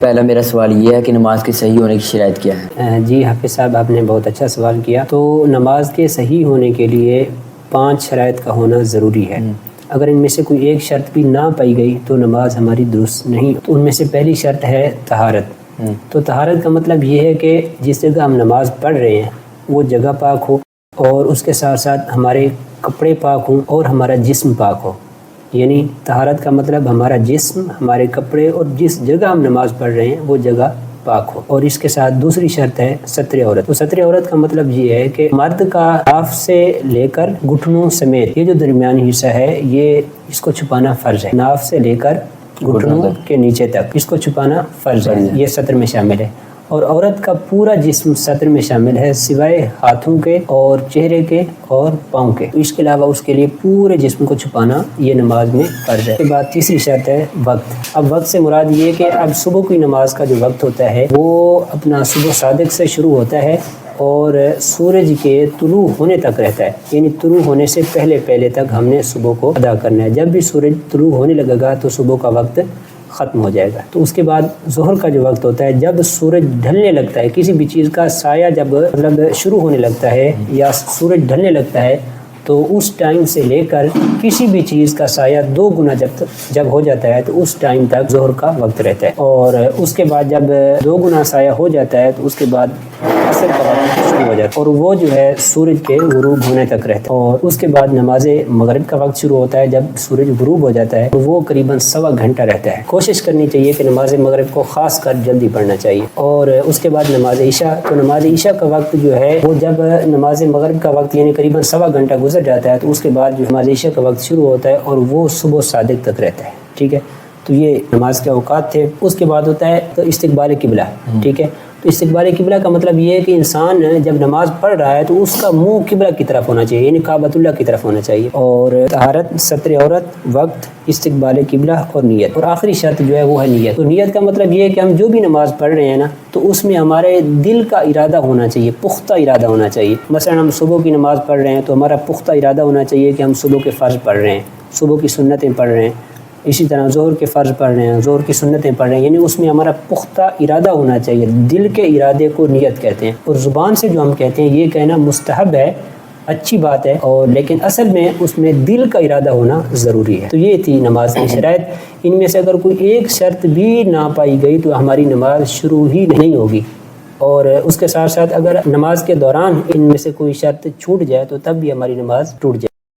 پہلا میرا سوال یہ ہے کہ نماز کے صحیح ہونے کی شرائط کیا ہے؟ جی حافظ صاحب، آپ نے بہت اچھا سوال کیا۔ تو نماز کے صحیح ہونے کے لیے 5 شرائط کا ہونا ضروری ہے۔ اگر ان میں سے کوئی ایک شرط بھی نہ پائی گئی تو نماز ہماری درست نہیں۔ تو ان میں سے پہلی شرط ہے طہارت۔ تو طہارت کا مطلب یہ ہے کہ جس جگہ ہم نماز پڑھ رہے ہیں وہ جگہ پاک ہو، اور اس کے ساتھ ساتھ ہمارے کپڑے پاک ہوں اور ہمارا جسم پاک ہو۔ یعنی طہارت کا مطلب ہمارا جسم، ہمارے کپڑے اور جس جگہ ہم نماز پڑھ رہے ہیں وہ جگہ پاک ہو۔ اور اس کے ساتھ دوسری شرط ہے ستر عورت۔ تو ستر عورت کا مطلب یہ ہے کہ مرد کا ناف سے لے کر گھٹنوں سمیت یہ جو درمیانی حصہ ہے یہ اس کو چھپانا فرض ہے۔ ناف سے لے کر گھٹنوں کے نیچے تک اس کو چھپانا فرض ہے، یہ ستر میں شامل ہے۔ اور عورت کا پورا جسم ستر میں شامل ہے سوائے ہاتھوں کے اور چہرے کے اور پاؤں کے۔ اس کے علاوہ اس کے لیے پورے جسم کو چھپانا یہ نماز میں فرض ہے۔ اس کے بعد تیسری شرط ہے وقت۔ اب وقت سے مراد یہ کہ اب صبح کی نماز کا جو وقت ہوتا ہے وہ اپنا صبح صادق سے شروع ہوتا ہے اور سورج کے طلوع ہونے تک رہتا ہے۔ یعنی طلوع ہونے سے پہلے تک ہم نے صبح کو ادا کرنا ہے۔ جب بھی سورج طلوع ہونے لگے گا تو صبح کا وقت ختم ہو جائے گا۔ تو اس کے بعد ظہر کا جو وقت ہوتا ہے جب سورج ڈھلنے لگتا ہے، کسی بھی چیز کا سایہ جب شروع ہونے لگتا ہے یا سورج ڈھلنے لگتا ہے تو اس ٹائم سے لے کر کسی بھی چیز کا سایہ 2 گنا جب ہو جاتا ہے تو اس ٹائم تک ظہر کا وقت رہتا ہے۔ اور اس کے بعد جب 2 گنا سایہ ہو جاتا ہے تو اس کے بعد عصر کا وقت شروع ہو جاتا ہے اور وہ جو ہے سورج کے غروب ہونے تک رہتا ہے۔ اور اس کے بعد نماز مغرب کا وقت شروع ہوتا ہے جب سورج غروب ہو جاتا ہے تو وہ قریباً 1.25 گھنٹہ رہتا ہے۔ کوشش کرنی چاہیے کہ نماز مغرب کو خاص کر جلدی پڑھنا چاہیے۔ اور اس کے بعد نماز عشاء، تو نماز عشاء کا وقت جو ہے وہ جب نماز مغرب کا وقت یعنی قریباً 1.25 گھنٹہ گزر جاتا ہے تو اس کے بعد جو نماز عشاء کا وقت شروع ہوتا ہے اور وہ صبح صادق تک رہتا ہے۔ ٹھیک ہے، تو یہ نماز کے اوقات تھے۔ اس کے بعد ہوتا ہے تو استقبال قبلہ۔ ٹھیک ہے، تو استقبال قبلہ کا مطلب یہ ہے کہ انسان جب نماز پڑھ رہا ہے تو اس کا منہ قبلہ کی طرف ہونا چاہیے، یعنی کعبۃ اللہ کی طرف ہونا چاہیے۔ اور طہارت، ستر عورت، وقت، استقبال قبلہ اور نیت۔ اور آخری شرط جو ہے وہ ہے نیت۔ تو نیت کا مطلب یہ ہے کہ ہم جو بھی نماز پڑھ رہے ہیں نا تو اس میں ہمارے دل کا ارادہ ہونا چاہیے، پختہ ارادہ ہونا چاہیے۔ مثلا ہم صبح کی نماز پڑھ رہے ہیں تو ہمارا پختہ ارادہ ہونا چاہیے کہ ہم صبح کے فرض پڑھ رہے ہیں، صبح کی سنتیں پڑھ رہے ہیں۔ اسی طرح ظہر کے فرض پڑھ رہے ہیں، ظہر کی سنتیں پڑھ رہے ہیں، یعنی اس میں ہمارا پختہ ارادہ ہونا چاہیے۔ دل کے ارادے کو نیت کہتے ہیں۔ اور زبان سے جو ہم کہتے ہیں یہ کہنا مستحب ہے، اچھی بات ہے، اور لیکن اصل میں اس میں دل کا ارادہ ہونا ضروری ہے۔ تو یہ تھی نماز کی شرائط۔ ان میں سے اگر کوئی ایک شرط بھی نہ پائی گئی تو ہماری نماز شروع ہی نہیں ہوگی۔ اور اس کے ساتھ ساتھ اگر نماز کے دوران ان میں سے کوئی شرط چھوٹ جائے تو تب بھی ہماری نماز ٹوٹ جائے۔